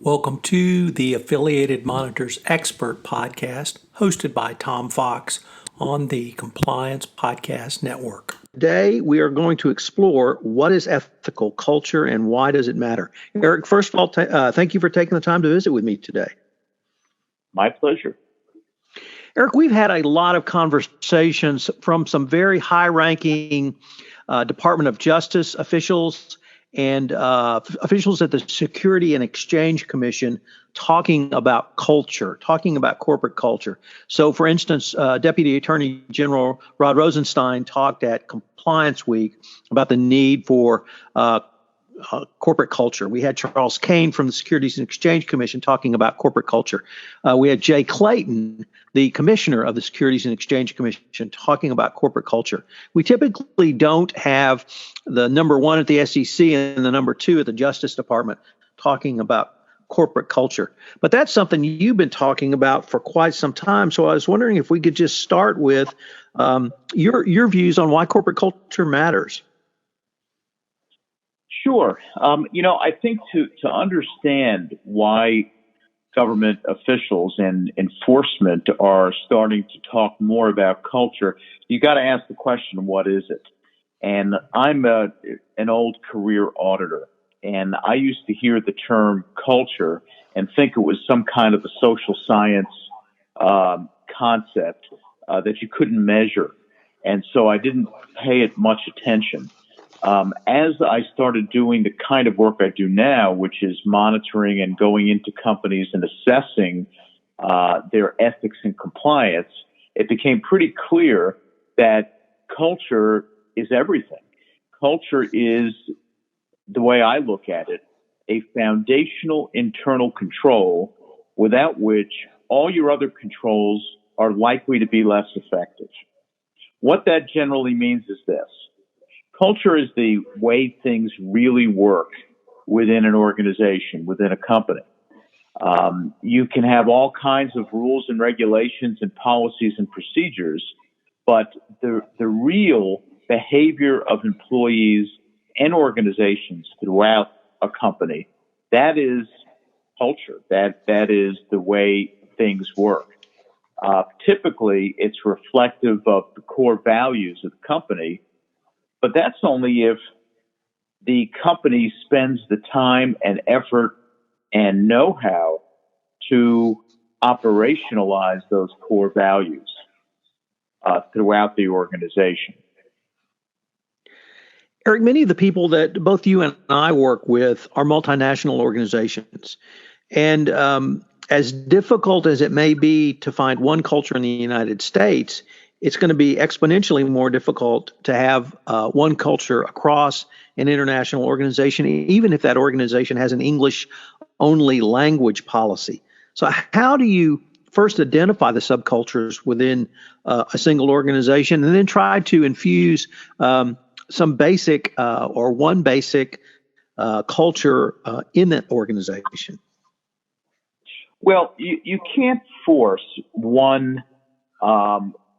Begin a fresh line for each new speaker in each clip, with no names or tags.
Welcome to the Affiliated Monitors Expert Podcast, hosted by Tom Fox on the Compliance Podcast Network. Today, we are going to explore what is ethical culture and why does it matter. Eric, first of all, thank you for taking the time to visit with me today.
My pleasure.
Eric, we've had a lot of conversations from some very high-ranking Department of Justice officials and officials at the Securities and Exchange Commission talking about culture, talking about corporate culture. So, for instance, Deputy Attorney General Rod Rosenstein talked at Compliance Week about the need for corporate culture. We had Charles Kane from the Securities and Exchange Commission talking about corporate culture. We had Jay Clayton, the commissioner of the Securities and Exchange Commission, talking about corporate culture. We typically don't have the number one at the SEC and the number two at the Justice Department talking about corporate culture. But that's something you've been talking about for quite some time. So I was wondering if we could just start with your views on why corporate culture matters.
Sure. I think to understand why government officials and enforcement are starting to talk more about culture, you got to ask the question, what is it? And I'm an old career auditor, and I used to hear the term culture and think it was some kind of a social science concept that you couldn't measure. And so I didn't pay it much attention. As I started doing the kind of work I do now, which is monitoring and going into companies and assessing their ethics and compliance, it became pretty clear that culture is everything. Culture is, the way I look at it, a foundational internal control without which all your other controls are likely to be less effective. What that generally means is this. Culture is the way things really work within an organization, within a company. You can have all kinds of rules and regulations and policies and procedures, but the real behavior of employees and organizations throughout a company, that is culture. That is the way things work. Typically, it's reflective of the core values of the company. But that's only if the company spends the time and effort and know-how to operationalize those core values throughout the organization.
Eric, many of the people that both you and I work with are multinational organizations. And as difficult as it may be to find one culture in the United States, it's going to be exponentially more difficult to have one culture across an international organization, even if that organization has an English-only language policy. So how do you first identify the subcultures within a single organization and then try to infuse some basic or one basic culture in that organization?
Well, you can't force one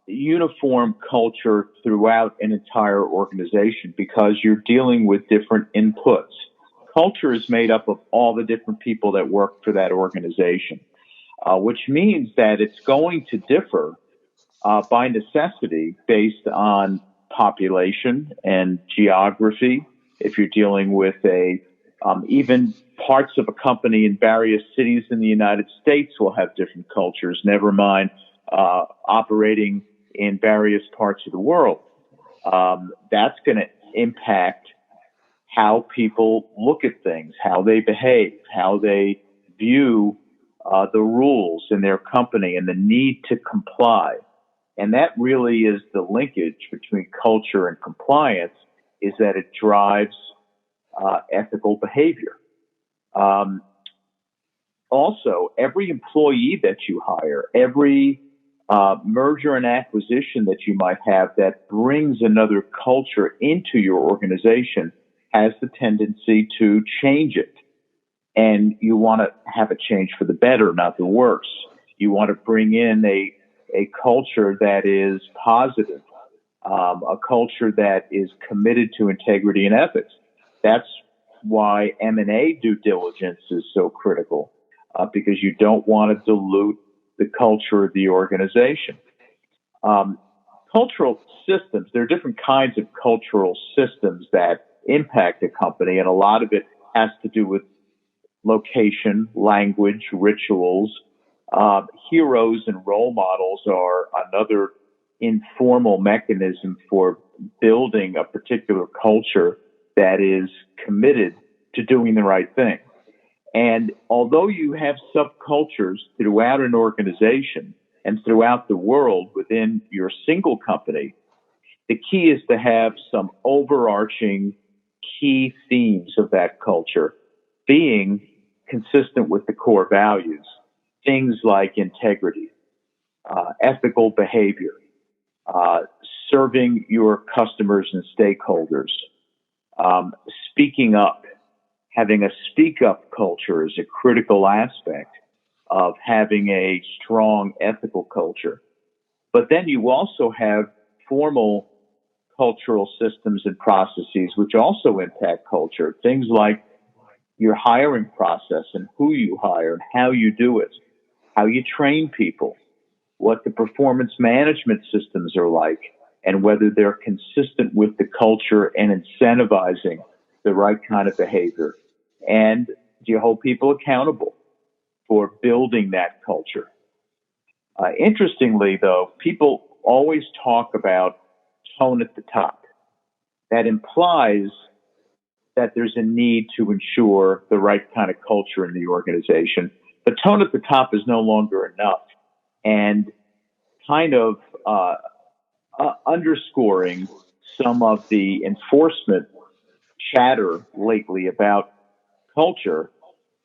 uniform culture throughout an entire organization because you're dealing with different inputs. Culture is made up of all the different people that work for that organization, which means that it's going to differ by necessity based on population and geography. If you're dealing with even parts of a company in various cities in the United States will have different cultures, never mind operating in various parts of the world. That's going to impact how people look at things, how they behave, how they view the rules in their company and the need to comply. And that really is the linkage between culture and compliance, is that it drives ethical behavior. Also, every employee that you hire, every merger and acquisition that you might have that brings another culture into your organization has the tendency to change it. And you want to have a change for the better, not the worse. You want to bring in a culture that is positive, a culture that is committed to integrity and ethics. That's why M&A due diligence is so critical. because you don't want to dilute the culture of the organization. Cultural systems, there are different kinds of cultural systems that impact a company, and a lot of it has to do with location, language, rituals. Heroes and role models are another informal mechanism for building a particular culture that is committed to doing the right thing. And although you have subcultures throughout an organization and throughout the world within your single company, the key is to have some overarching key themes of that culture being consistent with the core values. Things like integrity, ethical behavior, serving your customers and stakeholders, speaking up. Having a speak up culture is a critical aspect of having a strong ethical culture. But then you also have formal cultural systems and processes which also impact culture. Things like your hiring process and who you hire and how you do it, how you train people, what the performance management systems are like, and whether they're consistent with the culture and incentivizing the right kind of behavior. And do you hold people accountable for building that culture? Interestingly, though, people always talk about tone at the top. That implies that there's a need to ensure the right kind of culture in the organization. But tone at the top is no longer enough. And kind of underscoring some of the enforcement chatter lately about culture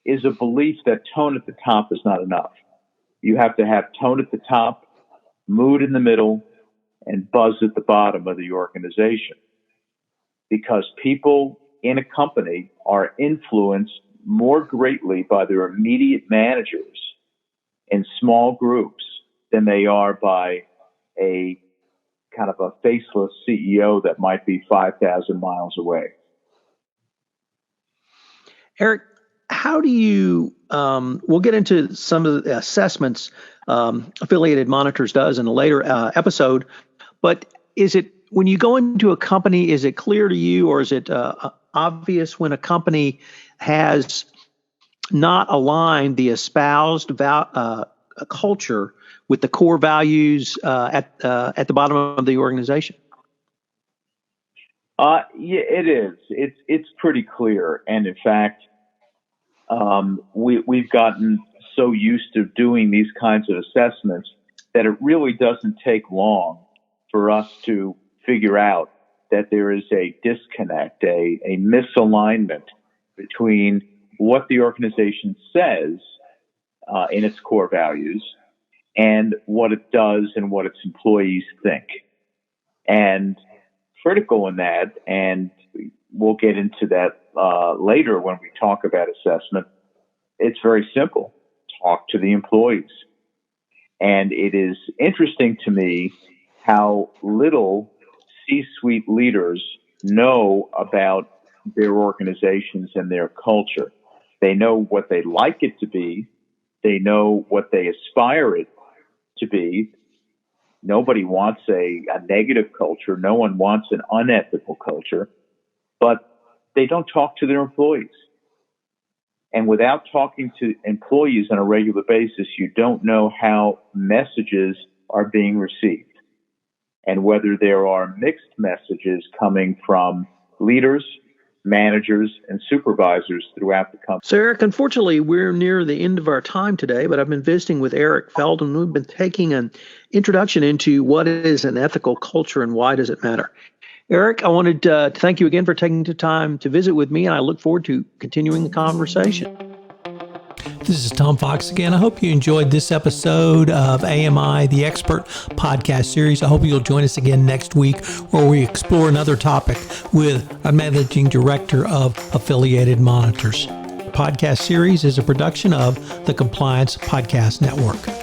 is a belief that tone at the top is not enough. You have to have tone at the top, mood in the middle, and buzz at the bottom of the organization. Because people in a company are influenced more greatly by their immediate managers in small groups than they are by a kind of a faceless CEO that might be 5,000 miles away.
Eric, how do you, we'll get into some of the assessments Affiliated Monitors does in a later episode, but is it, when you go into a company, is it clear to you, or is it obvious when a company has not aligned the espoused culture with the core values at the bottom of the organization?
Yeah, it is. It's pretty clear, and in fact, we've gotten so used to doing these kinds of assessments that it really doesn't take long for us to figure out that there is a disconnect, a misalignment between what the organization says in its core values and what it does and what its employees think. And critical in that, and we'll get into that later when we talk about assessment, it's very simple. Talk to the employees. And it is interesting to me how little C-suite leaders know about their organizations and their culture. They know what they like it to be. They know what they aspire it to be. Nobody wants a negative culture. No one wants an unethical culture. But they don't talk to their employees. And without talking to employees on a regular basis, you don't know how messages are being received and whether there are mixed messages coming from leaders, managers, and supervisors throughout the company.
So, Eric, unfortunately, we're near the end of our time today, but I've been visiting with Eric Feldman. We've been taking an introduction into what is an ethical culture and why does it matter. Eric, I wanted to thank you again for taking the time to visit with me, and I look forward to continuing the conversation. This is Tom Fox again. I hope you enjoyed this episode of AMI, the Expert podcast series. I hope you'll join us again next week where we explore another topic with a managing director of Affiliated Monitors. The podcast series is a production of the Compliance Podcast Network.